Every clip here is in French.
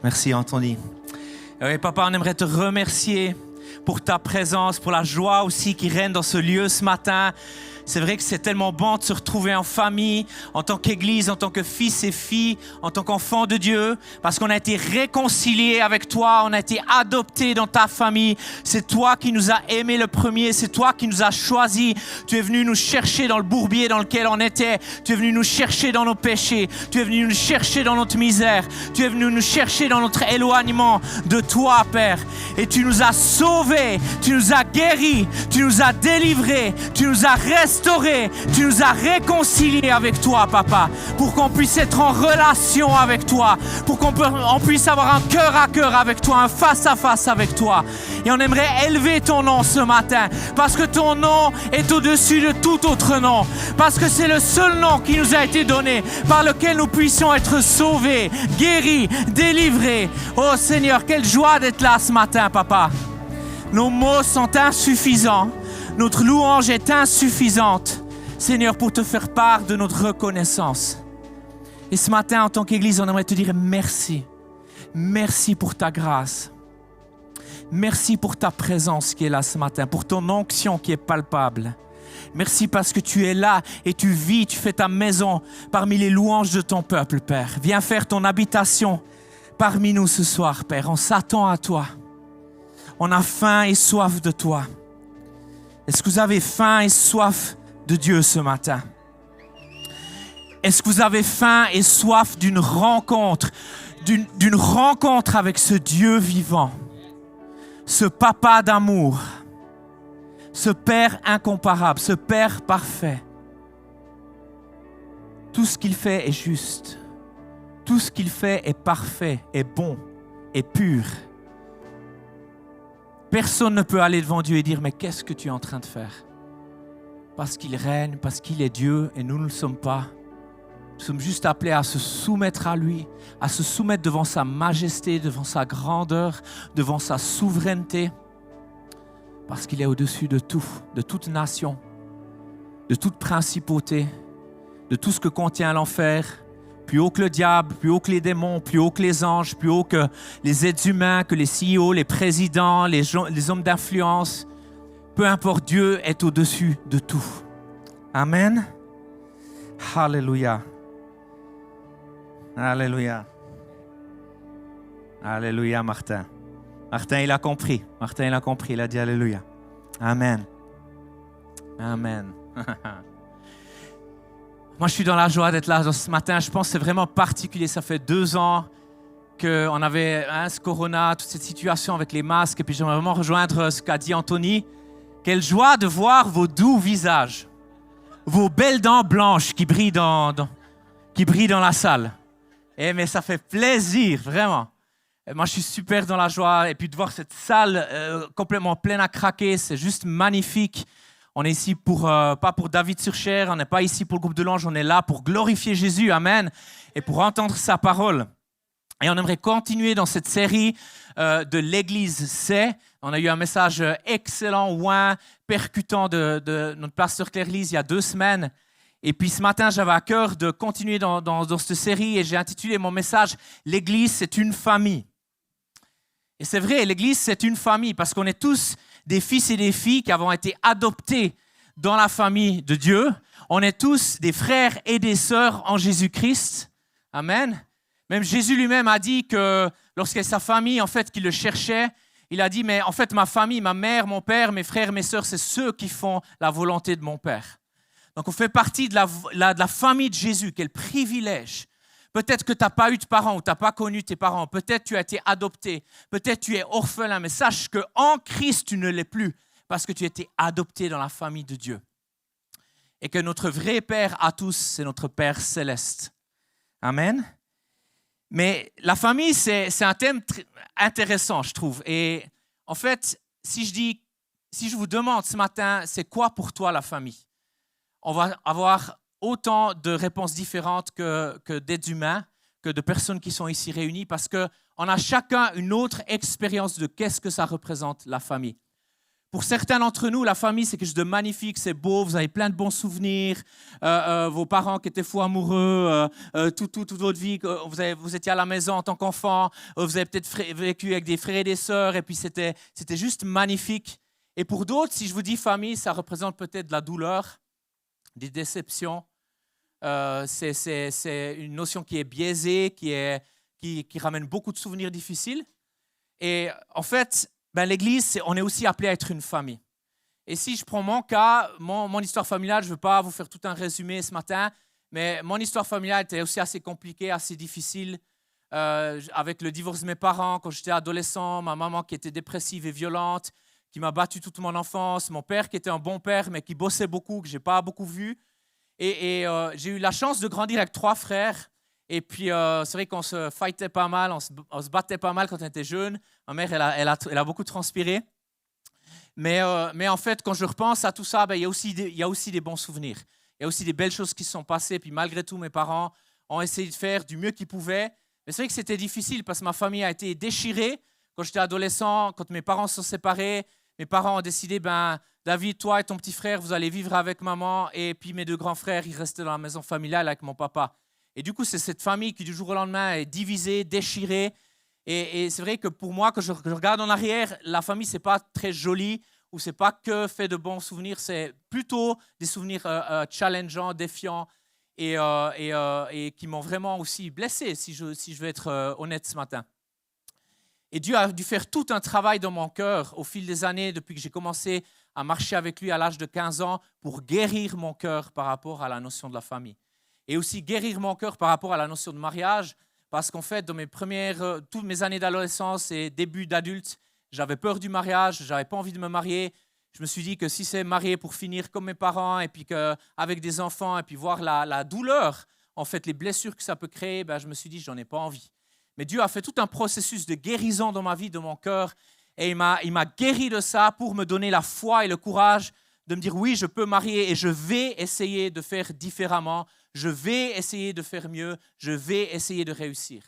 Merci Anthony. Oui, papa, on aimerait te remercier pour ta présence, pour la joie aussi qui règne dans ce lieu ce matin. C'est vrai que c'est tellement bon de se retrouver en famille, en tant qu'Église, en tant que fils et filles, en tant qu'enfants de Dieu, parce qu'on a été réconciliés avec toi, on a été adoptés dans ta famille. C'est toi qui nous as aimés le premier, c'est toi qui nous as choisis. Tu es venu nous chercher dans le bourbier dans lequel on était. Tu es venu nous chercher dans nos péchés. Tu es venu nous chercher dans notre misère. Tu es venu nous chercher dans notre éloignement de toi, Père. Et tu nous as sauvés, tu nous as guéris, tu nous as délivrés, tu nous as restaurés. Tu nous as réconciliés avec toi, Papa, pour qu'on puisse être en relation avec toi, pour qu'on puisse avoir un cœur à cœur avec toi, un face à face avec toi. Et on aimerait élever ton nom ce matin, parce que ton nom est au-dessus de tout autre nom, parce que c'est le seul nom qui nous a été donné, par lequel nous puissions être sauvés, guéris, délivrés. Oh Seigneur, quelle joie d'être là ce matin, Papa. Nos mots sont insuffisants. Notre louange est insuffisante, Seigneur, pour te faire part de notre reconnaissance. Et ce matin, en tant qu'Église, on aimerait te dire merci. Merci pour ta grâce. Merci pour ta présence qui est là ce matin, pour ton onction qui est palpable. Merci parce que tu es là et tu vis, tu fais ta maison parmi les louanges de ton peuple, Père. Viens faire ton habitation parmi nous ce soir, Père. On s'attend à toi. On a faim et soif de toi. Est-ce que vous avez faim et soif de Dieu ce matin? Est-ce que vous avez faim et soif d'une rencontre avec ce Dieu vivant, ce Papa d'amour, ce Père incomparable, ce Père parfait? Tout ce qu'il fait est juste. Tout ce qu'il fait est parfait, est bon, est pur. Personne ne peut aller devant Dieu et dire « Mais qu'est-ce que tu es en train de faire ?» Parce qu'il règne, parce qu'il est Dieu et nous ne le sommes pas. Nous sommes juste appelés à se soumettre à lui, à se soumettre devant sa majesté, devant sa grandeur, devant sa souveraineté. Parce qu'il est au-dessus de tout, de toute nation, de toute principauté, de tout ce que contient l'enfer. Plus haut que le diable, plus haut que les démons, plus haut que les anges, plus haut que les êtres humains, que les CEO, les présidents, les hommes d'influence. Peu importe, Dieu est au-dessus de tout. Amen. Alléluia. Alléluia. Alléluia, Martin. Martin, il a compris. Martin, il a compris. Il a dit Alléluia. Amen. Amen. Moi, je suis dans la joie d'être là ce matin. Je pense que c'est vraiment particulier. Ça fait 2 ans qu'on avait ce corona, toute cette situation avec les masques. Et puis, j'aimerais vraiment rejoindre ce qu'a dit Anthony. Quelle joie de voir vos doux visages, vos belles dents blanches qui brillent dans la salle. Mais ça fait plaisir, vraiment. Et moi, je suis super dans la joie. Et puis, de voir cette salle complètement pleine à craquer, c'est juste magnifique. On est ici pas pour David Surcher, on n'est pas ici pour le groupe de l'Ange, on est là pour glorifier Jésus, amen, et pour entendre sa parole. Et on aimerait continuer dans cette série de l'Église C'est. On a eu un message excellent, ouin, percutant de notre pasteur Claire Lise il y a 2 semaines. Et puis ce matin, j'avais à cœur de continuer dans cette série et j'ai intitulé mon message « L'Église, c'est une famille ». Et c'est vrai, l'Église, c'est une famille parce qu'on est tous des fils et des filles qui avons été adoptés dans la famille de Dieu. On est tous des frères et des sœurs en Jésus-Christ. Amen. Même Jésus lui-même a dit que lorsqu'il sa famille, en fait, qui le cherchait, il a dit, mais en fait, ma famille, ma mère, mon père, mes frères, mes sœurs, c'est ceux qui font la volonté de mon Père. Donc, on fait partie de la famille de Jésus. Quel privilège. Peut-être que tu n'as pas eu de parents ou tu n'as pas connu tes parents. Peut-être tu as été adopté. Peut-être tu es orphelin. Mais sache qu'en Christ, tu ne l'es plus parce que tu as été adopté dans la famille de Dieu. Et que notre vrai Père à tous, c'est notre Père céleste. Amen. Mais la famille, c'est un thème intéressant, je trouve. Et en fait, si je vous demande ce matin, c'est quoi pour toi la famille? On va avoir autant de réponses différentes que d'êtres humains, que de personnes qui sont ici réunies, parce qu'on a chacun une autre expérience de qu'est-ce que ça représente la famille. Pour certains d'entre nous, la famille, c'est quelque chose de magnifique, c'est beau, vous avez plein de bons souvenirs, vos parents qui étaient fous amoureux, toute votre vie, vous étiez à la maison en tant qu'enfant, vous avez peut-être vécu avec des frères et des sœurs, et puis c'était juste magnifique. Et pour d'autres, si je vous dis famille, ça représente peut-être de la douleur, des déceptions. C'est une notion qui est biaisée, qui ramène beaucoup de souvenirs difficiles. Et en fait, l'Église, on est aussi appelé à être une famille. Et si je prends mon cas, mon histoire familiale, je ne veux pas vous faire tout un résumé ce matin, mais mon histoire familiale était aussi assez compliquée, assez difficile. Avec le divorce de mes parents, quand j'étais adolescent, ma maman qui était dépressive et violente, qui m'a battu toute mon enfance, mon père qui était un bon père, mais qui bossait beaucoup, que je n'ai pas beaucoup vu. Et j'ai eu la chance de grandir avec 3 frères. Et puis, c'est vrai qu'on se fightait pas mal, on se battait pas mal quand on était jeune. Ma mère, elle a beaucoup transpiré. Mais en fait, quand je repense à tout ça, il y a aussi des bons souvenirs. Il y a aussi des belles choses qui se sont passées. Puis malgré tout, mes parents ont essayé de faire du mieux qu'ils pouvaient. Mais c'est vrai que c'était difficile parce que ma famille a été déchirée. Quand j'étais adolescent, quand mes parents se sont séparés, mes parents ont décidé, David, toi et ton petit frère, vous allez vivre avec maman. Et puis mes 2 grands frères, ils restaient dans la maison familiale avec mon papa. Et du coup, c'est cette famille qui, du jour au lendemain, est divisée, déchirée. Et c'est vrai que pour moi, quand je regarde en arrière, la famille, ce n'est pas très joli ou ce n'est pas que fait de bons souvenirs. C'est plutôt des souvenirs challengeants, défiants et qui m'ont vraiment aussi blessé, si je veux être honnête ce matin. Et Dieu a dû faire tout un travail dans mon cœur au fil des années, depuis que j'ai commencé à marcher avec lui à l'âge de 15 ans, pour guérir mon cœur par rapport à la notion de la famille. Et aussi guérir mon cœur par rapport à la notion de mariage, parce qu'en fait, dans toutes mes années d'adolescence et début d'adulte, j'avais peur du mariage, je n'avais pas envie de me marier. Je me suis dit que si c'est marié pour finir comme mes parents, et puis avec des enfants, et puis voir la douleur, en fait, les blessures que ça peut créer, je me suis dit, je n'en ai pas envie. Mais Dieu a fait tout un processus de guérison dans ma vie, de mon cœur, et il m'a guéri de ça pour me donner la foi et le courage de me dire, oui, je peux marier et je vais essayer de faire différemment. Je vais essayer de faire mieux, je vais essayer de réussir.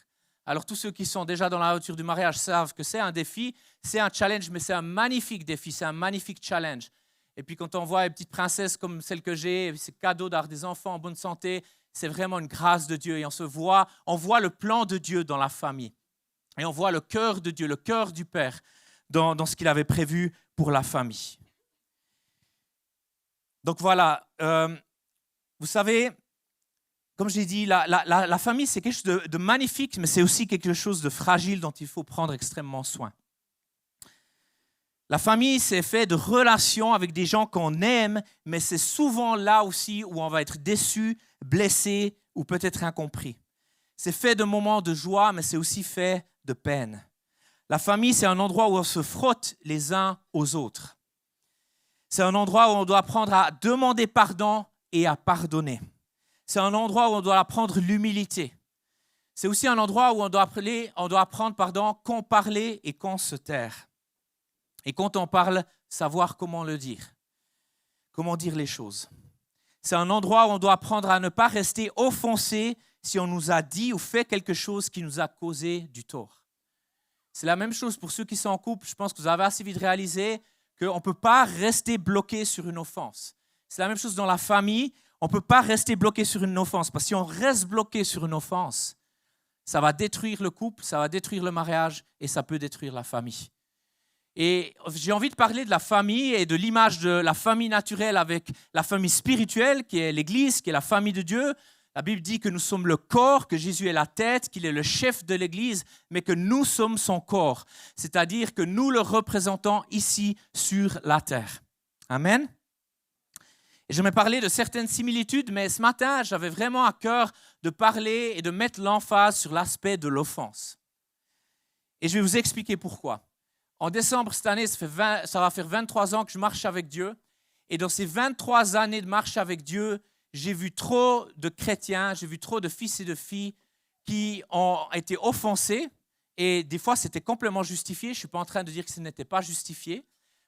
Alors tous ceux qui sont déjà dans la hauteur du mariage savent que c'est un défi, c'est un challenge, mais c'est un magnifique défi, c'est un magnifique challenge. Et puis quand on voit une petite princesse comme celle que j'ai, c'est cadeau d'avoir des enfants en bonne santé, c'est vraiment une grâce de Dieu. Et on voit le plan de Dieu dans la famille. Et on voit le cœur de Dieu, le cœur du Père dans ce qu'il avait prévu pour la famille. Donc voilà, vous savez, comme j'ai dit, la famille, c'est quelque chose de magnifique, mais c'est aussi quelque chose de fragile dont il faut prendre extrêmement soin. La famille, c'est fait de relations avec des gens qu'on aime, mais c'est souvent là aussi où on va être déçu, blessé ou peut-être incompris. C'est fait de moments de joie, mais c'est aussi fait de peine. La famille, c'est un endroit où on se frotte les uns aux autres. C'est un endroit où on doit apprendre à demander pardon et à pardonner. C'est un endroit où on doit apprendre l'humilité. C'est aussi un endroit où on doit apprendre quand parler et quand se taire. Et quand on parle, savoir comment le dire. Comment dire les choses. C'est un endroit où on doit apprendre à ne pas rester offensé si on nous a dit ou fait quelque chose qui nous a causé du tort. C'est la même chose pour ceux qui sont en couple. Je pense que vous avez assez vite réalisé qu'on ne peut pas rester bloqué sur une offense. C'est la même chose dans la famille. On ne peut pas rester bloqué sur une offense. Parce que si on reste bloqué sur une offense, ça va détruire le couple, ça va détruire le mariage et ça peut détruire la famille. Et j'ai envie de parler de la famille et de l'image de la famille naturelle avec la famille spirituelle qui est l'Église, qui est la famille de Dieu. La Bible dit que nous sommes le corps, que Jésus est la tête, qu'il est le chef de l'Église, mais que nous sommes son corps. C'est-à-dire que nous le représentons ici sur la terre. Amen. Et je vais parler de certaines similitudes, mais ce matin, j'avais vraiment à cœur de parler et de mettre l'emphase sur l'aspect de l'offense. Et je vais vous expliquer pourquoi. En décembre cette année, ça va faire 23 ans que je marche avec Dieu. Et dans ces 23 années de marche avec Dieu, j'ai vu trop de chrétiens, j'ai vu trop de fils et de filles qui ont été offensés. Et des fois, c'était complètement justifié. Je ne suis pas en train de dire que ce n'était pas justifié.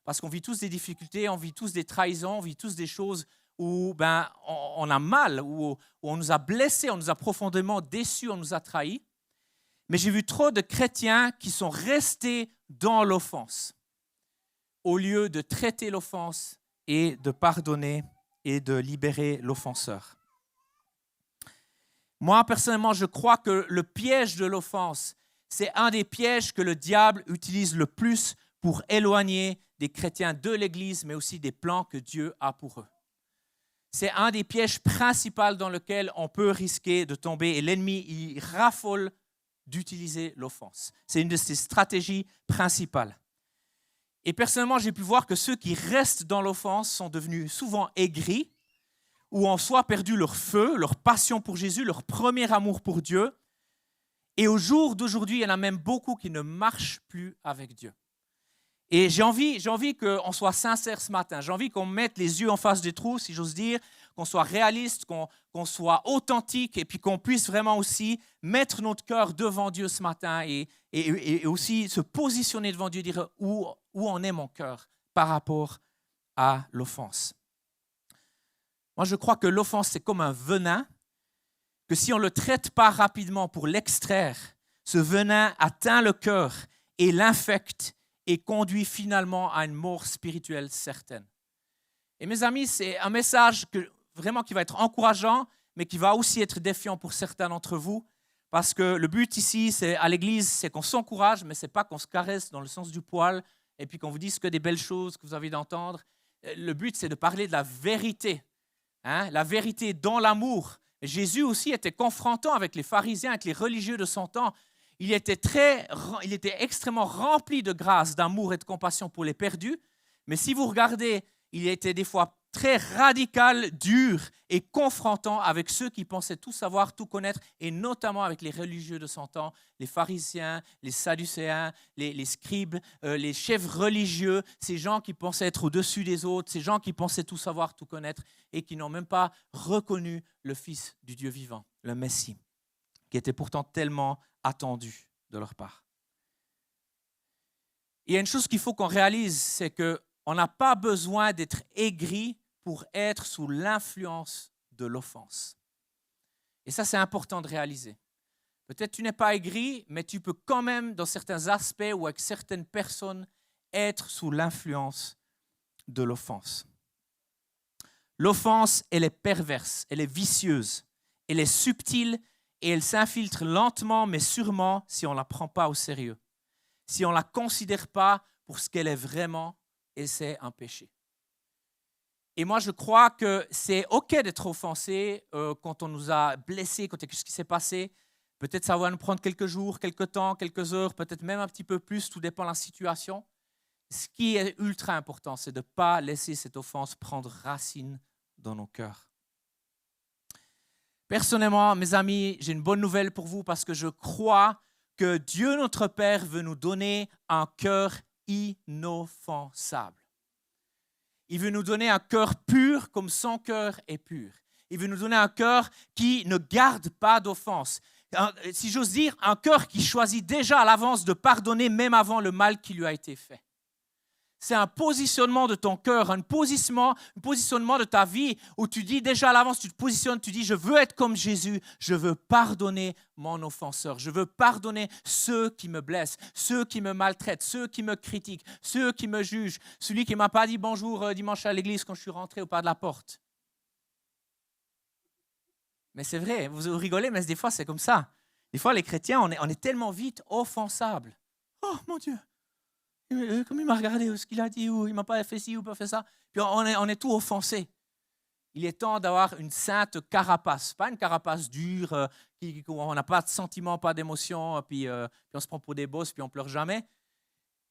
Parce qu'on vit tous des difficultés, on vit tous des trahisons, on vit tous des choses où on a mal, où on nous a blessés, on nous a profondément déçus, on nous a trahis. Mais j'ai vu trop de chrétiens qui sont restés dans l'offense. au lieu de traiter l'offense et de pardonner et de libérer l'offenseur. Moi, personnellement, je crois que le piège de l'offense, c'est un des pièges que le diable utilise le plus pour éloigner des chrétiens de l'Église, mais aussi des plans que Dieu a pour eux. C'est un des pièges principaux dans lequel on peut risquer de tomber et l'ennemi, il raffole d'utiliser l'offense. C'est une de ses stratégies principales. Et personnellement, j'ai pu voir que ceux qui restent dans l'offense sont devenus souvent aigris ou ont soit perdu leur feu, leur passion pour Jésus, leur premier amour pour Dieu. Et au jour d'aujourd'hui, il y en a même beaucoup qui ne marchent plus avec Dieu. Et j'ai envie qu'on soit sincère ce matin. J'ai envie qu'on mette les yeux en face des trous, si j'ose dire, qu'on soit réaliste, qu'on soit authentique et puis qu'on puisse vraiment aussi mettre notre cœur devant Dieu ce matin et aussi se positionner devant Dieu et dire où en est mon cœur par rapport à l'offense. Moi, je crois que l'offense, c'est comme un venin, que si on ne le traite pas rapidement pour l'extraire, ce venin atteint le cœur et l'infecte et conduit finalement à une mort spirituelle certaine. Et mes amis, c'est un message vraiment qui va être encourageant, mais qui va aussi être défiant pour certains d'entre vous, parce que le but ici, à l'Église, c'est qu'on s'encourage, mais ce n'est pas qu'on se caresse dans le sens du poil, et puis qu'on vous dise que des belles choses que vous avez d'entendre. Le but, c'est de parler de la vérité, la vérité dans l'amour. Jésus aussi était confrontant avec les pharisiens, avec les religieux de son temps. Il était extrêmement rempli de grâce, d'amour et de compassion pour les perdus. Mais si vous regardez, il était des fois très radical, dur et confrontant avec ceux qui pensaient tout savoir, tout connaître, et notamment avec les religieux de son temps, les pharisiens, les sadducéens, les scribes, les chefs religieux, ces gens qui pensaient être au-dessus des autres, ces gens qui pensaient tout savoir, tout connaître, et qui n'ont même pas reconnu le Fils du Dieu vivant, le Messie, qui était pourtant tellement attendu de leur part. Il y a une chose qu'il faut qu'on réalise, c'est qu'on n'a pas besoin d'être aigri pour être sous l'influence de l'offense. Et ça, c'est important de réaliser. Peut-être tu n'es pas aigri, mais tu peux quand même, dans certains aspects ou avec certaines personnes, être sous l'influence de l'offense. L'offense, elle est perverse, elle est vicieuse, elle est subtile et elle s'infiltre lentement mais sûrement si on ne la prend pas au sérieux, si on ne la considère pas pour ce qu'elle est vraiment, et c'est un péché. Et moi, je crois que c'est OK d'être offensé quand on nous a blessés, quand il y a quelque chose qui s'est passé. Peut-être ça va nous prendre quelques jours, quelques temps, quelques heures, peut-être même un petit peu plus, tout dépend de la situation. Ce qui est ultra important, c'est de ne pas laisser cette offense prendre racine dans nos cœurs. Personnellement, mes amis, j'ai une bonne nouvelle pour vous parce que je crois que Dieu notre Père veut nous donner un cœur inoffensable. Il veut nous donner un cœur pur comme son cœur est pur. Il veut nous donner un cœur qui ne garde pas d'offense. Si j'ose dire, un cœur qui choisit déjà à l'avance de pardonner même avant le mal qui lui a été fait. C'est un positionnement de ton cœur, un positionnement de ta vie où tu dis déjà à l'avance, tu te positionnes, tu dis je veux être comme Jésus, je veux pardonner mon offenseur, je veux pardonner ceux qui me blessent, ceux qui me maltraitent, ceux qui me critiquent, ceux qui me jugent, celui qui ne m'a pas dit bonjour dimanche à l'église quand je suis rentré au pas de la porte. Mais c'est vrai, vous rigolez, mais des fois c'est comme ça. Des fois les chrétiens, on est tellement vite offensables. Oh mon Dieu! Comme il m'a regardé, ce qu'il a dit, ou il ne m'a pas fait ci ou pas fait ça. Puis on est tout offensé. Il est temps d'avoir une sainte carapace. Pas une carapace dure, où on n'a pas de sentiments, pas d'émotions, puis on se prend pour des bosses, puis on ne pleure jamais.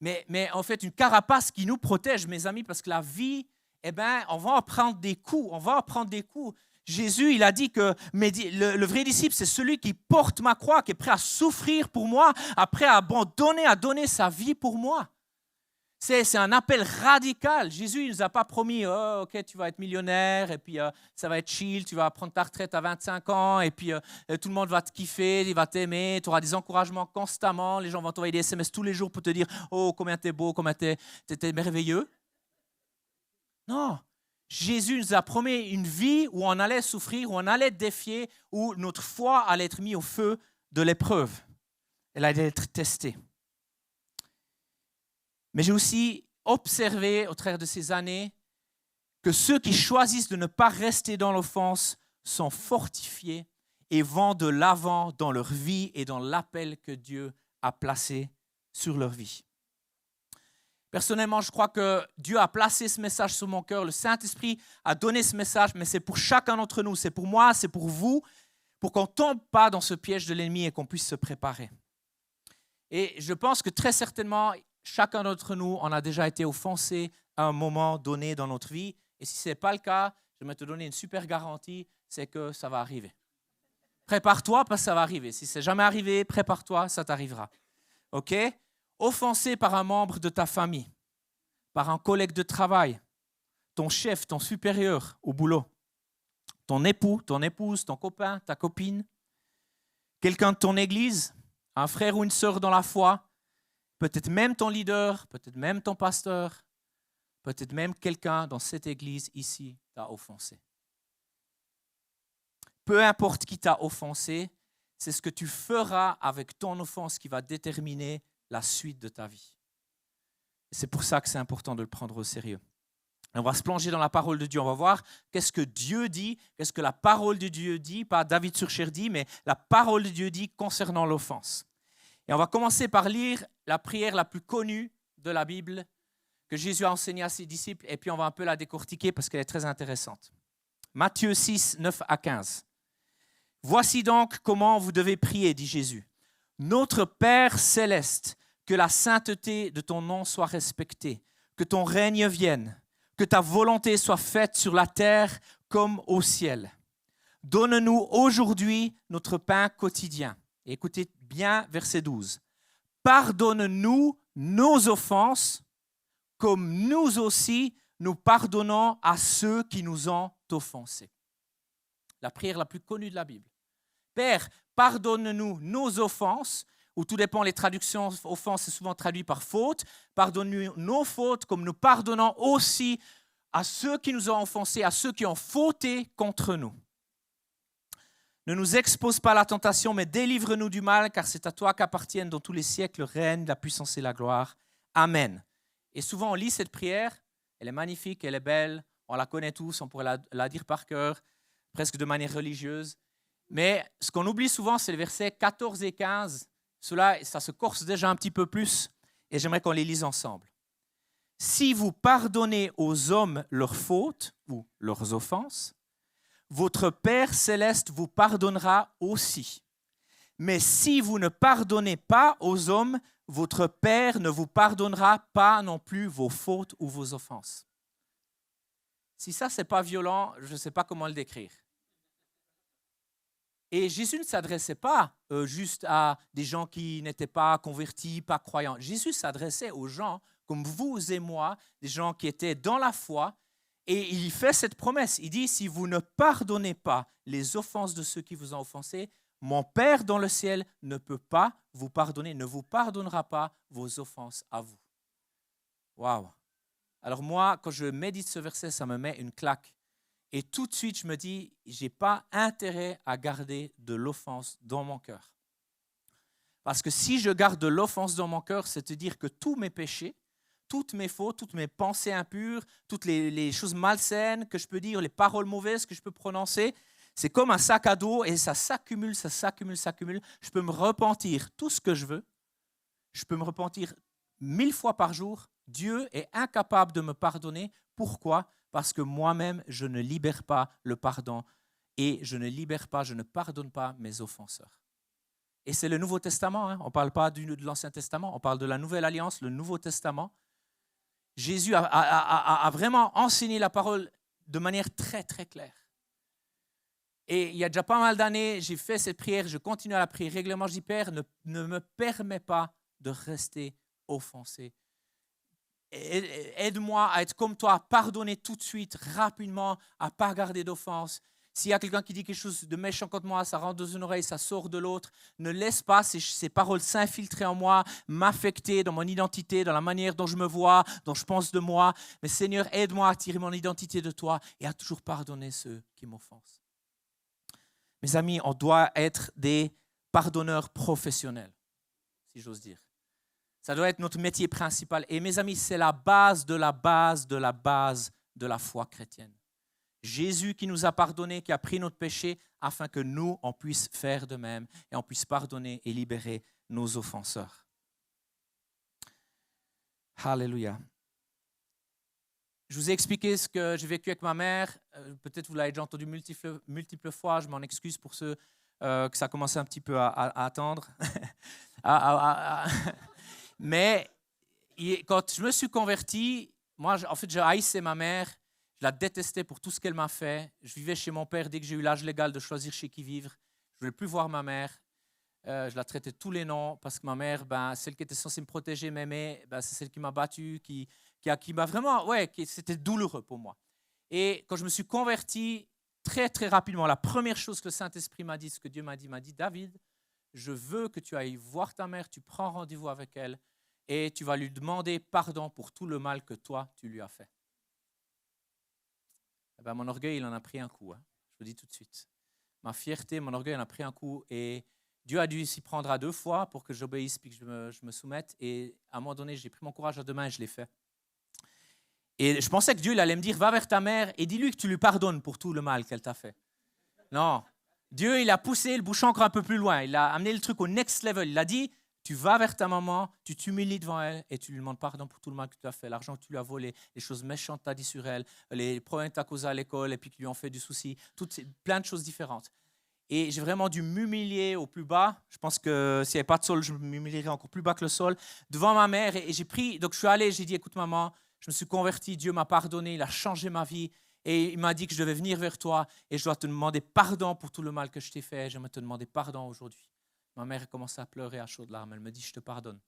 Mais en fait, une carapace qui nous protège, mes amis, parce que la vie, on va en prendre des coups. Jésus, il a dit que le vrai disciple, c'est celui qui porte ma croix, qui est prêt à souffrir pour moi, prêt à abandonner, à donner sa vie pour moi. C'est un appel radical. Jésus ne nous a pas promis oh, « Ok, tu vas être millionnaire, et puis ça va être chill, tu vas prendre ta retraite à 25 ans, et puis tout le monde va te kiffer, il va t'aimer, tu auras des encouragements constamment, les gens vont t'envoyer des SMS tous les jours pour te dire « Oh, combien t'es beau, combien t'es merveilleux. » Non, Jésus nous a promis une vie où on allait souffrir, où on allait défier, où notre foi allait être mise au feu de l'épreuve. Elle allait être testée. Mais observé au travers de ces années que ceux qui choisissent de ne pas rester dans l'offense sont fortifiés et vont de l'avant dans leur vie et dans l'appel que Dieu a placé sur leur vie. Personnellement, je crois que Dieu a placé ce message sur mon cœur. Le Saint-Esprit a donné ce message, mais c'est pour chacun d'entre nous. C'est pour moi, c'est pour vous, pour qu'on ne tombe pas dans ce piège de l'ennemi et qu'on puisse se préparer. Et je pense que très certainement, chacun d'entre nous en a déjà été offensé à un moment donné dans notre vie. Et si ce n'est pas le cas, je vais te donner une super garantie, c'est que ça va arriver. Prépare-toi parce que ça va arriver. Si ce n'est jamais arrivé, prépare-toi, ça t'arrivera. OK ? Offensé par un membre de ta famille, par un collègue de travail, ton chef, ton supérieur au boulot, ton époux, ton épouse, ton copain, ta copine, quelqu'un de ton église, un frère ou une sœur dans la foi, peut-être même ton leader, peut-être même ton pasteur, peut-être même quelqu'un dans cette église ici t'a offensé. Peu importe qui t'a offensé, c'est ce que tu feras avec ton offense qui va déterminer la suite de ta vie. C'est pour ça que c'est important de le prendre au sérieux. On va se plonger dans la parole de Dieu. On va voir qu'est-ce que Dieu dit, qu'est-ce que la parole de Dieu dit, pas David Surcher dit, mais la parole de Dieu dit concernant l'offense. Et on va commencer par lire la prière la plus connue de la Bible que Jésus a enseignée à ses disciples, et puis on va un peu la décortiquer parce qu'elle est très intéressante. Matthieu 6, 9 à 15. « Voici donc comment vous devez prier, dit Jésus. Notre Père céleste, que la sainteté de ton nom soit respectée, que ton règne vienne, que ta volonté soit faite sur la terre comme au ciel. Donne-nous aujourd'hui notre pain quotidien. » Et écoutez bien verset 12. « Pardonne-nous nos offenses, comme nous aussi nous pardonnons à ceux qui nous ont offensés. » La prière la plus connue de la Bible. Père, pardonne-nous nos offenses, ou tout dépend, les traductions, offense c'est souvent traduit par faute. Pardonne-nous nos fautes, comme nous pardonnons aussi à ceux qui nous ont offensés, à ceux qui ont fauté contre nous. Ne nous expose pas à la tentation, mais délivre-nous du mal, car c'est à toi qu'appartiennent dans tous les siècles le règne, la puissance et la gloire. Amen. Et souvent, on lit cette prière, elle est magnifique, elle est belle, on la connaît tous, on pourrait la dire par cœur, presque de manière religieuse. Mais ce qu'on oublie souvent, c'est les versets 14 et 15. Cela, ça se corse déjà un petit peu plus, et j'aimerais qu'on les lise ensemble. « Si vous pardonnez aux hommes leurs fautes ou leurs offenses, votre Père céleste vous pardonnera aussi. Mais si vous ne pardonnez pas aux hommes, votre Père ne vous pardonnera pas non plus vos fautes ou vos offenses. » Si ça, ce n'est pas violent, je ne sais pas comment le décrire. Et Jésus ne s'adressait pas juste à des gens qui n'étaient pas convertis, pas croyants. Jésus s'adressait aux gens comme vous et moi, des gens qui étaient dans la foi. Et il fait cette promesse. Il dit, si vous ne pardonnez pas les offenses de ceux qui vous ont offensés, mon Père dans le ciel ne peut pas vous pardonner, ne vous pardonnera pas vos offenses à vous. Waouh! Alors moi, quand je médite ce verset, ça me met une claque. Et tout de suite, je me dis, je n'ai pas intérêt à garder de l'offense dans mon cœur. Parce que si je garde de l'offense dans mon cœur, c'est à dire que tous mes péchés, toutes mes fautes, toutes mes pensées impures, toutes les choses malsaines que je peux dire, les paroles mauvaises que je peux prononcer, c'est comme un sac à dos et ça s'accumule, ça s'accumule, ça s'accumule. Je peux me repentir tout ce que je veux. Je peux me repentir 1000 fois par jour. Dieu est incapable de me pardonner. Pourquoi ? Parce que moi-même, je ne libère pas le pardon et je ne pardonne pas mes offenseurs. Et c'est le Nouveau Testament, hein. On ne parle pas de l'Ancien Testament, on parle de la Nouvelle Alliance, le Nouveau Testament. Jésus a vraiment enseigné la parole de manière très, très claire. Et il y a déjà pas mal d'années, j'ai fait cette prière, je continue à la prier régulièrement. Je dis, Père, ne me permets pas de rester offensé. Aide-moi à être comme toi, à pardonner tout de suite, rapidement, à ne pas garder d'offense. S'il y a quelqu'un qui dit quelque chose de méchant contre moi, ça rentre dans une oreille, ça sort de l'autre. Ne laisse pas ces paroles s'infiltrer en moi, m'affecter dans mon identité, dans la manière dont je me vois, dont je pense de moi. Mais Seigneur, aide-moi à tirer mon identité de toi et à toujours pardonner ceux qui m'offensent. Mes amis, on doit être des pardonneurs professionnels, si j'ose dire. Ça doit être notre métier principal. Et mes amis, c'est la base de la base de la base de la foi chrétienne. Jésus qui nous a pardonné, qui a pris notre péché, afin que nous, on puisse faire de même et on puisse pardonner et libérer nos offenseurs. Alléluia. Je vous ai expliqué ce que j'ai vécu avec ma mère. Peut-être vous l'avez déjà entendu multiples fois. Je m'en excuse pour ceux que ça commençait un petit peu à attendre. Mais quand je me suis converti, moi, en fait, je haïssais ma mère. Je la détestais pour tout ce qu'elle m'a fait. Je vivais chez mon père dès que j'ai eu l'âge légal de choisir chez qui vivre. Je ne voulais plus voir ma mère. Je la traitais de tous les noms parce que ma mère, celle qui était censée me protéger, m'aimer, c'est celle qui m'a battu, qui m'a vraiment... c'était douloureux pour moi. Et quand je me suis converti, très, très rapidement, la première chose que le Saint-Esprit m'a dit, ce que Dieu m'a dit, David, je veux que tu ailles voir ta mère, tu prends rendez-vous avec elle et tu vas lui demander pardon pour tout le mal que toi, tu lui as fait. Mon orgueil, il en a pris un coup, je vous dis tout de suite. Ma fierté, mon orgueil en a pris un coup et Dieu a dû s'y prendre à 2 fois pour que j'obéisse puis que je me soumette. Et à un moment donné, j'ai pris mon courage à 2 mains et je l'ai fait. Et je pensais que Dieu il allait me dire, va vers ta mère et dis-lui que tu lui pardonnes pour tout le mal qu'elle t'a fait. Non, Dieu il a poussé le bouchon encore un peu plus loin. Il a amené le truc au next level. Il a dit, tu vas vers ta maman, tu t'humilies devant elle et tu lui demandes pardon pour tout le mal que tu as fait, l'argent que tu lui as volé, les choses méchantes que tu as dit sur elle, les problèmes que tu as causés à l'école et puis qui lui ont fait du souci, plein de choses différentes. Et j'ai vraiment dû m'humilier au plus bas. Je pense que s'il n'y avait pas de sol, je m'humilierais encore plus bas que le sol, devant ma mère. Et j'ai pris, donc je suis allé, j'ai dit, écoute maman, je me suis converti, Dieu m'a pardonné, il a changé ma vie. Et il m'a dit que je devais venir vers toi et je dois te demander pardon pour tout le mal que je t'ai fait. J'aimerais te demander pardon aujourd'hui. Ma mère a commencé à pleurer à chaudes larmes. Elle me dit, je te pardonne.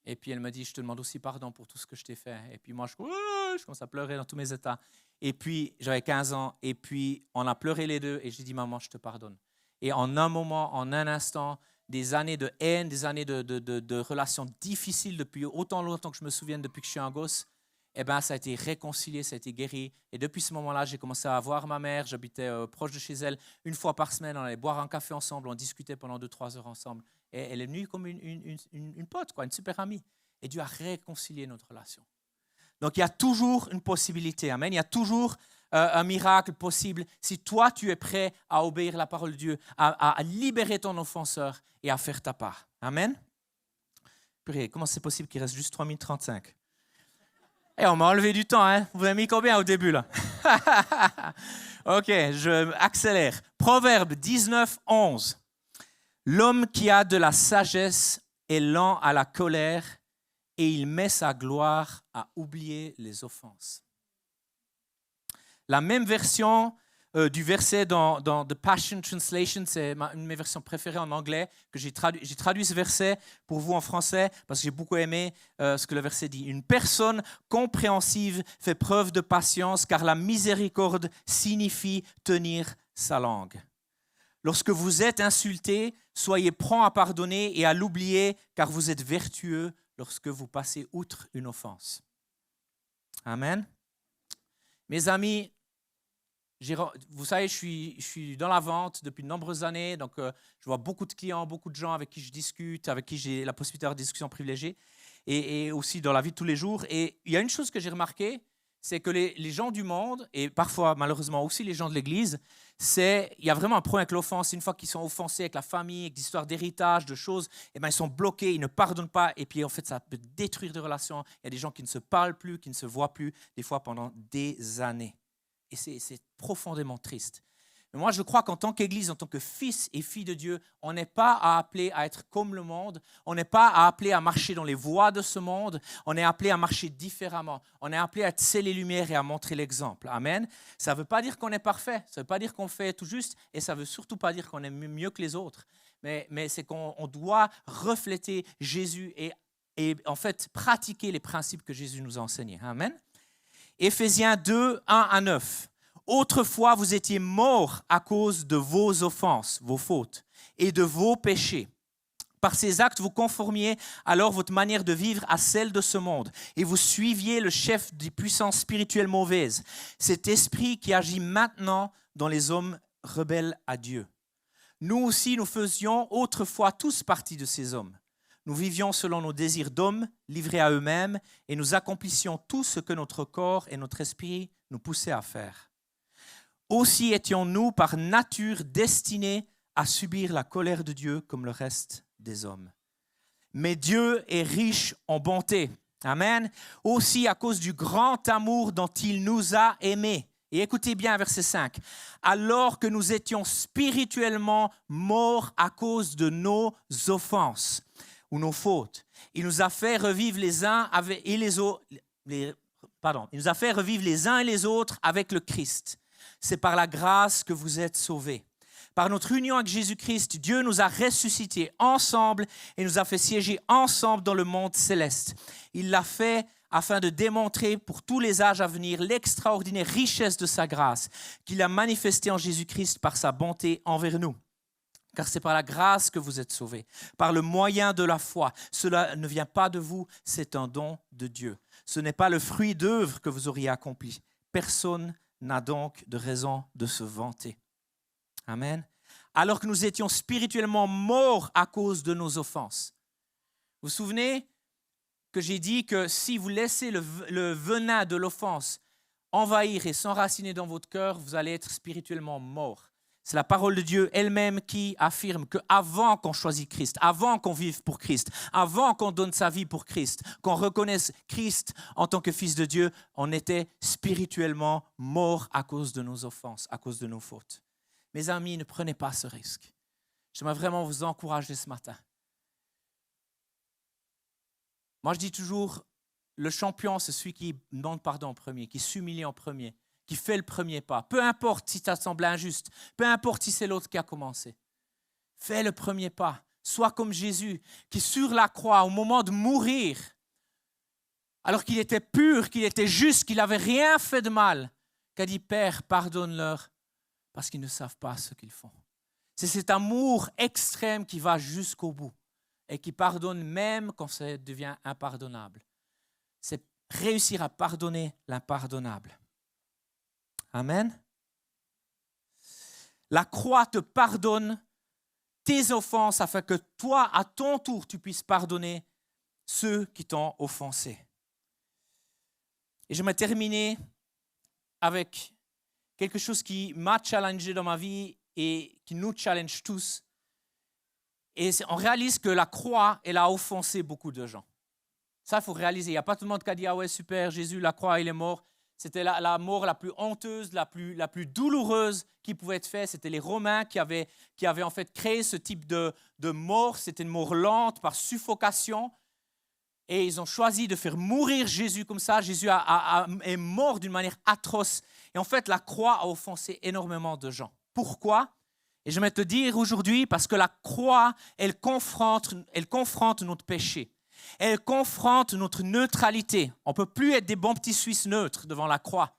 Et puis elle me dit, je te demande aussi pardon pour tout ce que je t'ai fait. Et puis moi, je commence à pleurer dans tous mes états. Et puis j'avais 15 ans. Et puis on a pleuré les deux. Et j'ai dit, maman, je te pardonne. Et en un moment, en un instant, des années de haine, des années de relations difficiles depuis autant longtemps que je me souvienne, depuis que je suis un gosse, ça a été réconcilié, ça a été guéri. Et depuis ce moment-là, j'ai commencé à voir ma mère. J'habitais proche de chez elle. 1 fois par semaine, on allait boire un café ensemble. On discutait pendant 2-3 heures ensemble. Et elle est venue comme une pote, une super amie. Et Dieu a réconcilié notre relation. Donc, il y a toujours une possibilité. Amen. Il y a toujours un miracle possible si toi, tu es prêt à obéir à la parole de Dieu, à libérer ton offenseur et à faire ta part. Amen. Purée, comment c'est possible qu'il reste juste 3 minutes 35? Et on m'a enlevé du temps, hein. Vous avez mis combien au début, là? Ok, je accélère. Proverbe 19, 11. L'homme qui a de la sagesse est lent à la colère et il met sa gloire à oublier les offenses. La même version du verset dans The Passion Translation, c'est une de mes versions préférées en anglais, que j'ai traduit ce verset pour vous en français parce que j'ai beaucoup aimé ce que le verset dit. Une personne compréhensive fait preuve de patience car la miséricorde signifie tenir sa langue. Lorsque vous êtes insulté, soyez prompt à pardonner et à l'oublier car vous êtes vertueux lorsque vous passez outre une offense. Amen. Mes amis, vous savez, je suis dans la vente depuis de nombreuses années, donc je vois beaucoup de clients, beaucoup de gens avec qui je discute, avec qui j'ai la possibilité d'avoir des discussions privilégiées, et aussi dans la vie de tous les jours. Et il y a une chose que j'ai remarquée, c'est que les gens du monde, et parfois malheureusement aussi les gens de l'Église, il y a vraiment un problème avec l'offense. Une fois qu'ils sont offensés avec la famille, avec des histoires d'héritage, de choses, ils sont bloqués, ils ne pardonnent pas, et puis en fait ça peut détruire des relations. Il y a des gens qui ne se parlent plus, qui ne se voient plus, des fois pendant des années. Et c'est profondément triste. Mais moi, je crois qu'en tant qu'Église, en tant que fils et filles de Dieu, on n'est pas appelé à être comme le monde. On n'est pas appelé à marcher dans les voies de ce monde. On est appelé à marcher différemment. On est appelé à tisser les lumières et à montrer l'exemple. Amen. Ça ne veut pas dire qu'on est parfait. Ça ne veut pas dire qu'on fait tout juste. Et ça ne veut surtout pas dire qu'on est mieux que les autres. Mais c'est qu'on doit refléter Jésus et en fait pratiquer les principes que Jésus nous a enseignés. Amen. Éphésiens 2, 1 à 9. Autrefois, vous étiez morts à cause de vos offenses, vos fautes et de vos péchés. Par ces actes, vous conformiez alors votre manière de vivre à celle de ce monde et vous suiviez le chef des puissances spirituelles mauvaises, cet esprit qui agit maintenant dans les hommes rebelles à Dieu. Nous aussi, nous faisions autrefois tous partie de ces hommes. nous vivions selon nos désirs d'hommes, livrés à eux-mêmes, et nous accomplissions tout ce que notre corps et notre esprit nous poussaient à faire. Aussi étions-nous par nature destinés à subir la colère de Dieu comme le reste des hommes. Mais Dieu est riche en bonté. Amen. Aussi à cause du grand amour dont il nous a aimés. Et écoutez bien verset 5. Alors que nous étions spirituellement morts à cause de nos offenses ou nos fautes, il nous a fait revivre les uns et les autres. Il nous a fait revivre les uns et les autres avec le Christ. C'est par la grâce que vous êtes sauvés. Par notre union avec Jésus-Christ, Dieu nous a ressuscités ensemble et nous a fait siéger ensemble dans le monde céleste. Il l'a fait afin de démontrer pour tous les âges à venir l'extraordinaire richesse de sa grâce qu'il a manifestée en Jésus-Christ par sa bonté envers nous. Car c'est par la grâce que vous êtes sauvés, par le moyen de la foi. Cela ne vient pas de vous, c'est un don de Dieu. Ce n'est pas le fruit d'œuvres que vous auriez accompli. Personne n'a donc de raison de se vanter. Amen. Alors que nous étions spirituellement morts à cause de nos offenses. Vous vous souvenez que j'ai dit que si vous laissez le venin de l'offense envahir et s'enraciner dans votre cœur, vous allez être spirituellement mort. C'est la parole de Dieu elle-même qui affirme qu'avant qu'on choisisse Christ, avant qu'on vive pour Christ, avant qu'on donne sa vie pour Christ, qu'on reconnaisse Christ en tant que Fils de Dieu, on était spirituellement mort à cause de nos offenses, à cause de nos fautes. Mes amis, ne prenez pas ce risque. J'aimerais vraiment vous encourager ce matin. Moi, je dis toujours, le champion, c'est celui qui demande pardon en premier, qui s'humilie en premier, qui fait le premier pas. Peu importe si ça te semble injuste, peu importe si c'est l'autre qui a commencé. Fais le premier pas. Sois comme Jésus, qui sur la croix, au moment de mourir, alors qu'il était pur, qu'il était juste, qu'il n'avait rien fait de mal, qu'a dit « Père, pardonne-leur » parce qu'ils ne savent pas ce qu'ils font. C'est cet amour extrême qui va jusqu'au bout et qui pardonne même quand ça devient impardonnable. C'est réussir à pardonner l'impardonnable. Amen. La croix te pardonne tes offenses afin que toi, à ton tour, tu puisses pardonner ceux qui t'ont offensé. Et je vais terminer avec quelque chose qui m'a challengé dans ma vie et qui nous challenge tous. Et on réalise que la croix, elle a offensé beaucoup de gens. Ça, il faut réaliser. Il n'y a pas tout le monde qui a dit « Ah ouais, super, Jésus, la croix, il est mort ». C'était la mort la plus honteuse, la plus douloureuse qui pouvait être faite. C'était les Romains qui avaient en fait créé ce type de mort. C'était une mort lente par suffocation. Et ils ont choisi de faire mourir Jésus comme ça. Jésus est mort d'une manière atroce. Et en fait, la croix a offensé énormément de gens. Pourquoi ? Et je vais te dire aujourd'hui, parce que la croix, elle confronte notre péché. Elle confronte notre neutralité. On ne peut plus être des bons petits Suisses neutres devant la croix.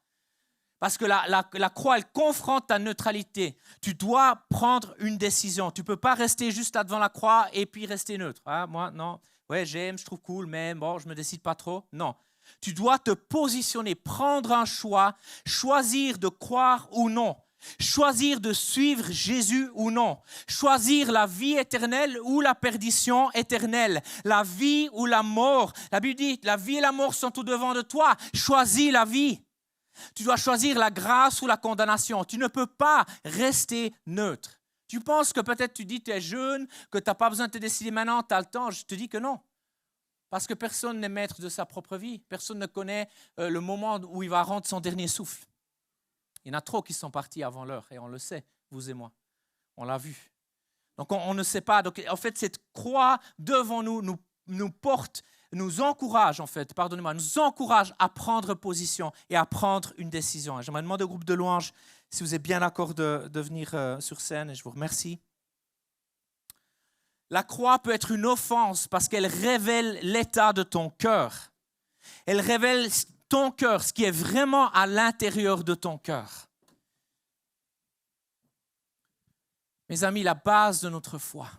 Parce que la croix, elle confronte ta neutralité. Tu dois prendre une décision. Tu ne peux pas rester juste là devant la croix et puis rester neutre. Ah, moi, non. Ouais, j'aime, je trouve cool, mais bon, je ne me décide pas trop. Non. Tu dois te positionner, prendre un choix, choisir de croire ou non. Choisir de suivre Jésus ou non. Choisir la vie éternelle ou la perdition éternelle. La vie ou la mort. La Bible dit, la vie et la mort sont au devant de toi. Choisis la vie. Tu dois choisir la grâce ou la condamnation. Tu ne peux pas rester neutre. Tu penses que peut-être tu dis que tu es jeune, que tu n'as pas besoin de te décider maintenant, tu as le temps. Je te dis que non. Parce que personne n'est maître de sa propre vie. Personne ne connaît le moment où il va rendre son dernier souffle. Il y en a trop qui sont partis avant l'heure et on le sait, vous et moi. On l'a vu. Donc on ne sait pas. Donc en fait, cette croix devant nous porte, nous encourage en fait, nous encourage à prendre position et à prendre une décision. J'aimerais demander au groupe de louanges si vous êtes bien d'accord de venir sur scène et je vous remercie. La croix peut être une offense parce qu'elle révèle l'état de ton cœur. Elle révèle ton cœur, ce qui est vraiment à l'intérieur de ton cœur. Mes amis, la base de notre foi,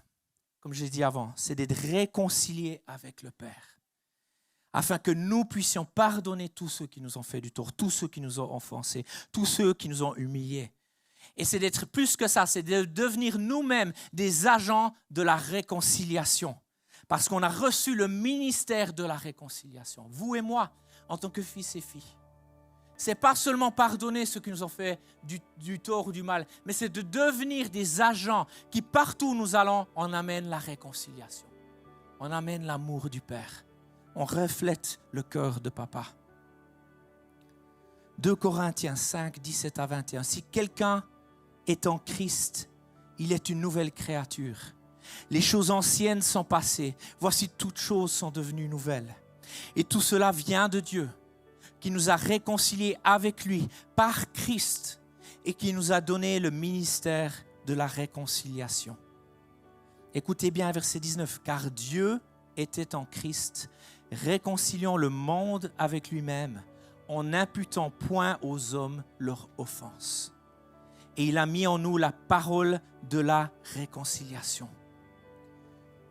comme j'ai dit avant, c'est d'être réconciliés avec le Père, afin que nous puissions pardonner tous ceux qui nous ont fait du tort, tous ceux qui nous ont offensés, tous ceux qui nous ont humiliés. Et c'est d'être plus que ça, c'est de devenir nous-mêmes des agents de la réconciliation. Parce qu'on a reçu le ministère de la réconciliation. Vous et moi, en tant que fils et filles. Ce n'est pas seulement pardonner ceux qui nous ont fait du tort ou du mal, mais c'est de devenir des agents qui, partout où nous allons, on amène la réconciliation. On amène l'amour du Père. On reflète le cœur de Papa. 2 Corinthiens 5, 17 à 21. Si quelqu'un est en Christ, il est une nouvelle créature. Les choses anciennes sont passées. Voici, toutes choses sont devenues nouvelles. Et tout cela vient de Dieu, qui nous a réconciliés avec lui par Christ et qui nous a donné le ministère de la réconciliation. Écoutez bien verset 19. Car Dieu était en Christ, réconciliant le monde avec lui-même, en n'imputant point aux hommes leur offense. Et il a mis en nous la parole de la réconciliation.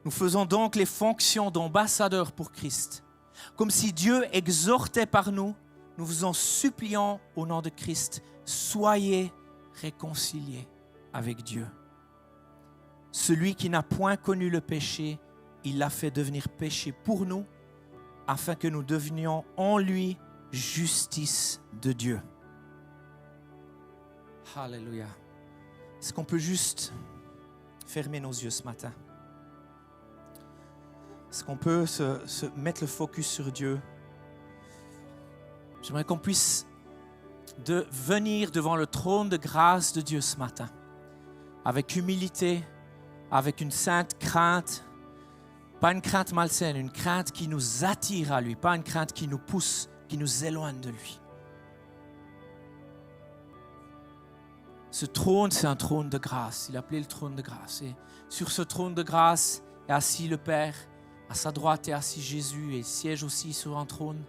Nous faisons donc les fonctions d'ambassadeurs pour Christ. Comme si Dieu exhortait par nous, nous vous en supplions au nom de Christ, soyez réconciliés avec Dieu. Celui qui n'a point connu le péché, il l'a fait devenir péché pour nous, afin que nous devenions en lui justice de Dieu. Alléluia. Est-ce qu'on peut juste fermer nos yeux ce matin? Est-ce qu'on peut se mettre le focus sur Dieu? J'aimerais qu'on puisse venir devant le trône de grâce de Dieu ce matin, avec humilité, avec une sainte crainte, pas une crainte malsaine, une crainte qui nous attire à lui, pas une crainte qui nous pousse, qui nous éloigne de lui. Ce trône, c'est un trône de grâce. Il appelait le trône de grâce. Et sur ce trône de grâce est assis le Père. À sa droite est assis Jésus et il siège aussi sur un trône.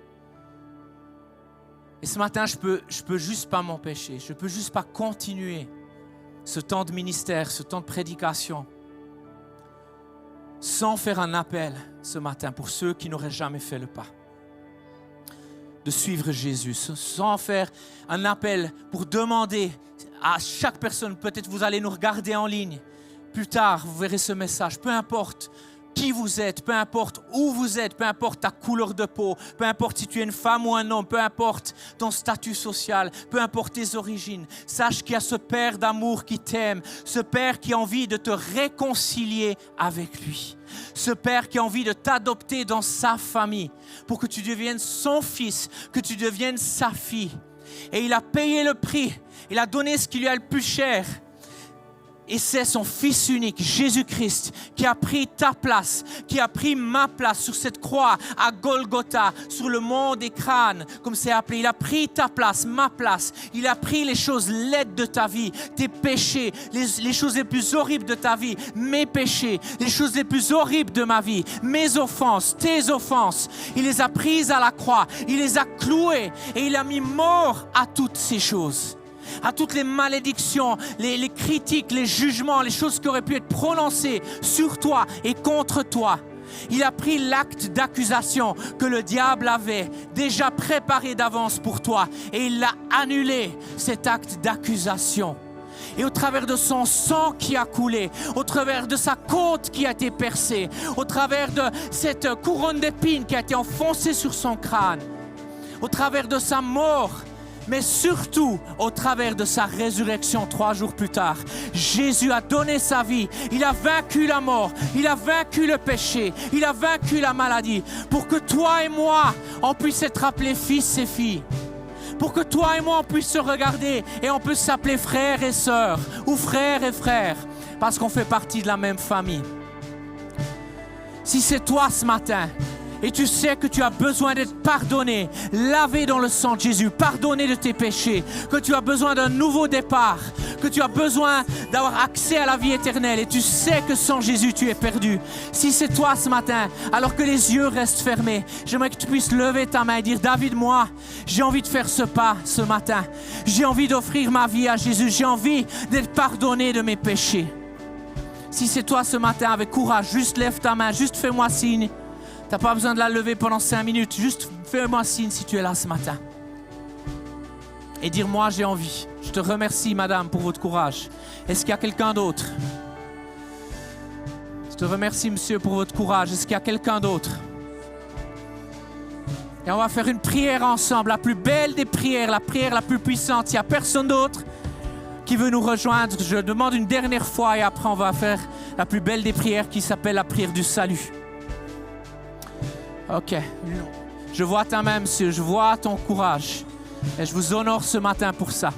Et ce matin, je peux juste pas m'empêcher. Je peux juste pas continuer ce temps de ministère, ce temps de prédication, sans faire un appel ce matin pour ceux qui n'auraient jamais fait le pas de suivre Jésus, sans faire un appel pour demander à chaque personne, peut-être vous allez nous regarder en ligne, plus tard vous verrez ce message, peu importe qui vous êtes, peu importe où vous êtes, peu importe ta couleur de peau, peu importe si tu es une femme ou un homme, peu importe ton statut social, peu importe tes origines, sache qu'il y a ce Père d'amour qui t'aime, ce Père qui a envie de te réconcilier avec lui, ce Père qui a envie de t'adopter dans sa famille pour que tu deviennes son fils, que tu deviennes sa fille. Et il a payé le prix, il a donné ce qui lui est le plus cher. Et c'est son Fils unique, Jésus-Christ, qui a pris ta place, qui a pris ma place sur cette croix à Golgotha, sur le mont des crânes, comme c'est appelé. Il a pris ta place, ma place. Il a pris les choses laides de ta vie, tes péchés, les choses les plus horribles de ta vie, mes péchés, les choses les plus horribles de ma vie, mes offenses, tes offenses. Il les a prises à la croix, il les a clouées et il a mis mort à toutes ces choses. À toutes les malédictions, les critiques, les jugements, les choses qui auraient pu être prononcées sur toi et contre toi. Il a pris l'acte d'accusation que le diable avait déjà préparé d'avance pour toi et il l'a annulé, cet acte d'accusation. Et au travers de son sang qui a coulé, au travers de sa côte qui a été percée, au travers de cette couronne d'épines qui a été enfoncée sur son crâne, au travers de sa mort, mais surtout au travers de sa résurrection 3 jours plus tard, Jésus a donné sa vie. Il a vaincu la mort, il a vaincu le péché, il a vaincu la maladie pour que toi et moi, on puisse être appelés fils et filles. Pour que toi et moi, on puisse se regarder et on puisse s'appeler frères et sœurs ou frères et frères parce qu'on fait partie de la même famille. Si c'est toi ce matin, et tu sais que tu as besoin d'être pardonné, lavé dans le sang de Jésus, pardonné de tes péchés, que tu as besoin d'un nouveau départ, que tu as besoin d'avoir accès à la vie éternelle et tu sais que sans Jésus tu es perdu. Si c'est toi ce matin, alors que les yeux restent fermés, j'aimerais que tu puisses lever ta main et dire: David, moi, j'ai envie de faire ce pas ce matin. J'ai envie d'offrir ma vie à Jésus. J'ai envie d'être pardonné de mes péchés. Si c'est toi ce matin, avec courage, juste lève ta main, juste fais-moi signe. Tu n'as pas besoin de la lever pendant 5 minutes. Juste fais-moi signe si tu es là ce matin. Et dire: moi j'ai envie. Je te remercie madame pour votre courage. Est-ce qu'il y a quelqu'un d'autre? Je te remercie, monsieur, pour votre courage. Est-ce qu'il y a quelqu'un d'autre? Et on va faire une prière ensemble, la plus belle des prières, la prière la plus puissante. Il n'y a personne d'autre qui veut nous rejoindre. Je demande une dernière fois et après on va faire la plus belle des prières qui s'appelle la prière du salut. Ok. Je vois ta main, monsieur. Je vois ton courage. Et je vous honore ce matin pour ça.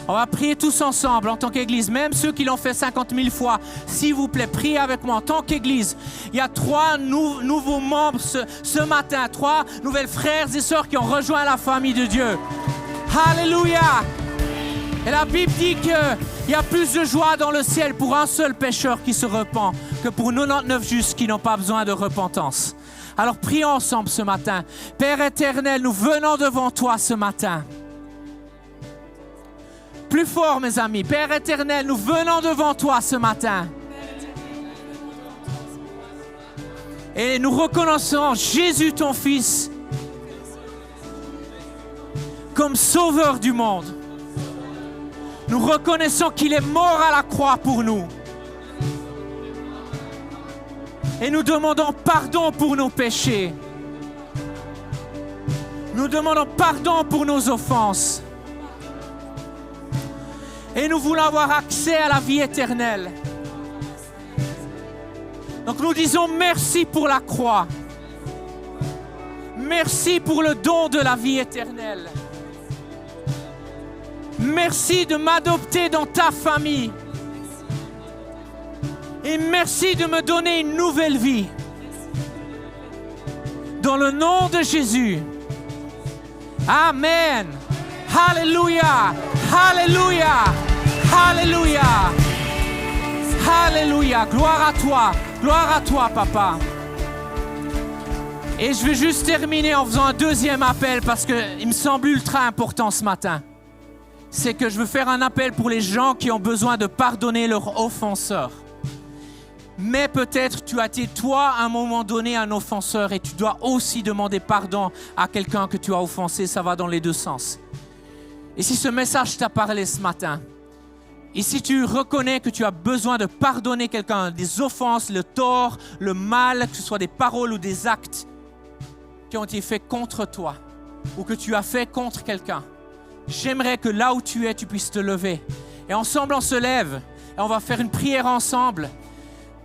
On va prier tous ensemble en tant qu'Église, même ceux qui l'ont fait 50 000 fois. S'il vous plaît, priez avec moi en tant qu'Église. Il y a 3 nouveaux membres ce matin, 3 nouvelles frères et sœurs qui ont rejoint la famille de Dieu. Alléluia! Et la Bible dit qu'il y a plus de joie dans le ciel pour un seul pécheur qui se repent que pour 99 justes qui n'ont pas besoin de repentance. Alors prions ensemble ce matin. Père éternel, nous venons devant toi ce matin. Plus fort, mes amis. Père éternel, nous venons devant toi ce matin. Et nous reconnaissons Jésus, ton Fils, comme sauveur du monde. Nous reconnaissons qu'il est mort à la croix pour nous. Et nous demandons pardon pour nos péchés. Nous demandons pardon pour nos offenses. Et nous voulons avoir accès à la vie éternelle. Donc nous disons merci pour la croix. Merci pour le don de la vie éternelle. Merci de m'adopter dans ta famille. Et merci de me donner une nouvelle vie. Dans le nom de Jésus. Amen. Alléluia. Alléluia. Alléluia. Alléluia. Gloire à toi. Gloire à toi, papa. Et je vais juste terminer en faisant un deuxième appel parce qu'il me semble ultra important ce matin. C'est que je veux faire un appel pour les gens qui ont besoin de pardonner leurs offenseurs. Mais peut-être tu as été toi à un moment donné un offenseur et tu dois aussi demander pardon à quelqu'un que tu as offensé. Ça va dans les deux sens. Et si ce message t'a parlé ce matin, et si tu reconnais que tu as besoin de pardonner quelqu'un, des offenses, le tort, le mal, que ce soit des paroles ou des actes qui ont été faits contre toi ou que tu as fait contre quelqu'un, j'aimerais que là où tu es, tu puisses te lever. Et ensemble, on se lève et on va faire une prière ensemble.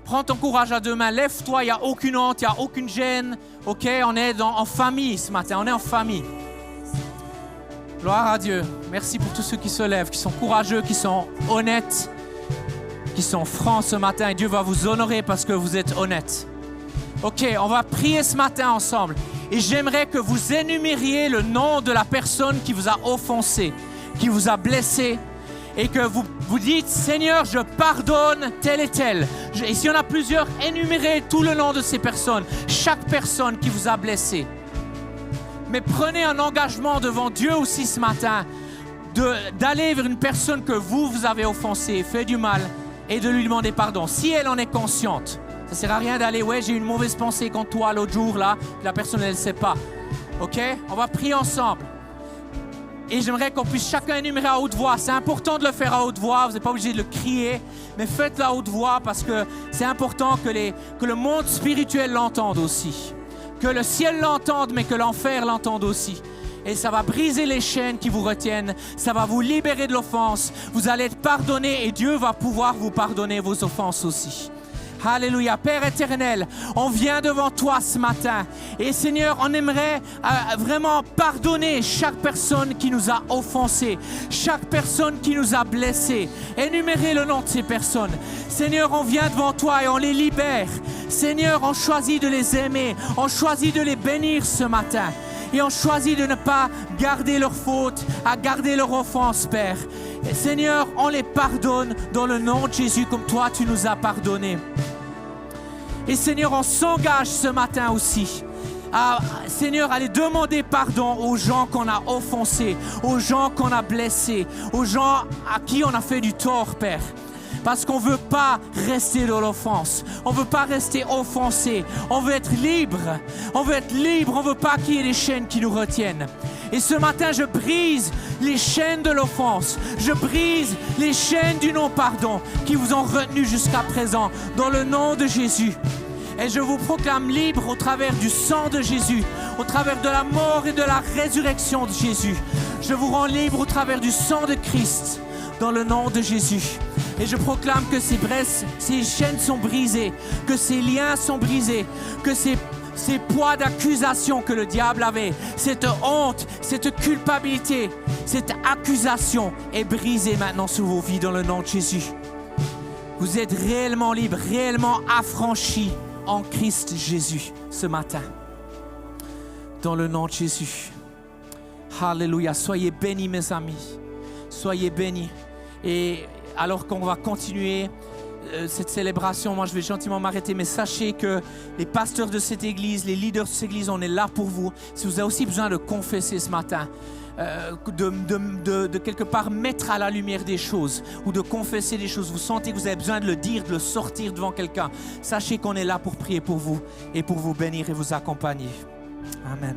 Prends ton courage à deux mains, lève-toi, il n'y a aucune honte, il n'y a aucune gêne. Ok, on est en famille ce matin, on est en famille. Gloire à Dieu. Merci pour tous ceux qui se lèvent, qui sont courageux, qui sont honnêtes, qui sont francs ce matin. Et Dieu va vous honorer parce que vous êtes honnêtes. Ok, on va prier ce matin ensemble. Et j'aimerais que vous énumériez le nom de la personne qui vous a offensé, qui vous a blessé. Et que vous vous dites, Seigneur, je pardonne tel et tel. Et s'il y en a plusieurs, énumérez tout le nom de ces personnes. Chaque personne qui vous a blessé. Mais prenez un engagement devant Dieu aussi ce matin d'aller vers une personne que vous avez offensée, fait du mal et de lui demander pardon. Si elle en est consciente, ça ne sert à rien d'aller, ouais, j'ai eu une mauvaise pensée contre toi l'autre jour, là, la personne, elle ne sait pas. Ok? On va prier ensemble. Et j'aimerais qu'on puisse chacun énumérer à haute voix. C'est important de le faire à haute voix, vous n'êtes pas obligé de le crier, mais faites-le à haute voix parce que c'est important que le monde spirituel l'entende aussi. Que le ciel l'entende, mais que l'enfer l'entende aussi. Et ça va briser les chaînes qui vous retiennent. Ça va vous libérer de l'offense. Vous allez être pardonné et Dieu va pouvoir vous pardonner vos offenses aussi. Alléluia. Père éternel, on vient devant toi ce matin. Et Seigneur, on aimerait vraiment pardonner chaque personne qui nous a offensés, chaque personne qui nous a blessés. Énumérer le nom de ces personnes. Seigneur, on vient devant toi et on les libère. Seigneur, on choisit de les aimer. On choisit de les bénir ce matin. Et on choisit de ne pas garder leurs fautes, à garder leurs offenses, Père. Et Seigneur, on les pardonne dans le nom de Jésus comme toi tu nous as pardonné. Et Seigneur, on s'engage ce matin aussi Seigneur, aller demander pardon aux gens qu'on a offensés, aux gens qu'on a blessés, aux gens à qui on a fait du tort, Père. Parce qu'on ne veut pas rester dans l'offense. On ne veut pas rester offensé. On veut être libre. On veut être libre. On ne veut pas qu'il y ait des chaînes qui nous retiennent. Et ce matin, je brise les chaînes de l'offense. Je brise les chaînes du non-pardon qui vous ont retenu jusqu'à présent, dans le nom de Jésus. Et je vous proclame libre au travers du sang de Jésus, au travers de la mort et de la résurrection de Jésus. Je vous rends libre au travers du sang de Christ, dans le nom de Jésus. Et je proclame que ces chaînes sont brisées, que ces liens sont brisés, que ces poids d'accusation que le diable avait, cette honte, cette culpabilité, cette accusation est brisée maintenant sur vos vies dans le nom de Jésus. Vous êtes réellement libres, réellement affranchis en Christ Jésus ce matin. Dans le nom de Jésus. Alléluia. Soyez bénis mes amis. Soyez bénis. Et alors qu'on va continuer cette célébration, moi je vais gentiment m'arrêter, mais sachez que les pasteurs de cette église, les leaders de cette église, on est là pour vous. Si vous avez aussi besoin de confesser ce matin, de quelque part mettre à la lumière des choses ou de confesser des choses, vous sentez que vous avez besoin de le dire, de le sortir devant quelqu'un, sachez qu'on est là pour prier pour vous et pour vous bénir et vous accompagner. Amen.